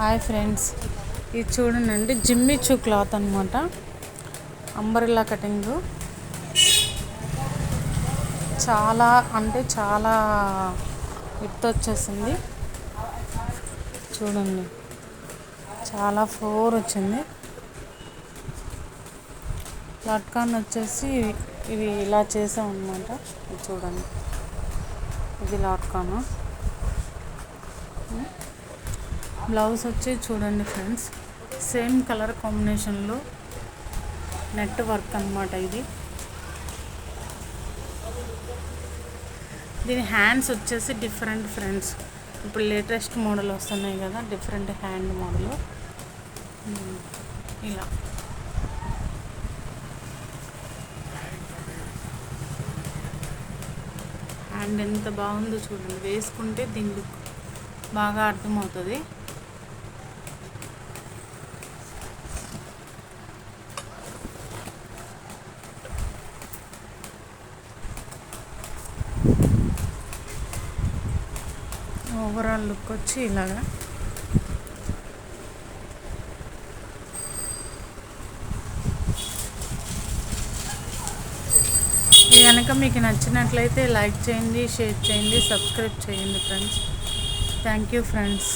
Hi friends, ఇది చూడండి జిమ్మి చూ క్లాత్ అనమాట. అంబరిల్లా కటింగు చాలా అంటే చాలా విత్ వచ్చేసింది. చూడండి చాలా ఫ్లోర్ వచ్చింది. లట్కాన్ వచ్చేసి ఇవి ఇలా చేసాం అనమాట. ఇది చూడండి, ఇది లాట్కాను. బ్లౌజ్ వచ్చి చూడండి ఫ్రెండ్స్, సేమ్ కలర్ కాంబినేషన్లో నెట్ వర్క్ అనమాట. ఇది దీని హ్యాండ్స్ వచ్చేసి డిఫరెంట్ ఫ్రెండ్స్. ఇప్పుడు లేటెస్ట్ మోడల్ వస్తున్నాయి కదా, డిఫరెంట్ హ్యాండ్ మోడల్. ఇలా హ్యాండ్ ఎంత బాగుందో చూడండి, వేసుకుంటే దీని లుక్ బాగా అర్థమవుతుంది. ఓవరాల్ లుక్ వచ్చి ఇలాగా. ఇది కనుక మీకు నచ్చినట్లయితే లైక్ చేయండి, షేర్ చేయండి, సబ్స్క్రైబ్ చేయండి ఫ్రెండ్స్. Thank you friends.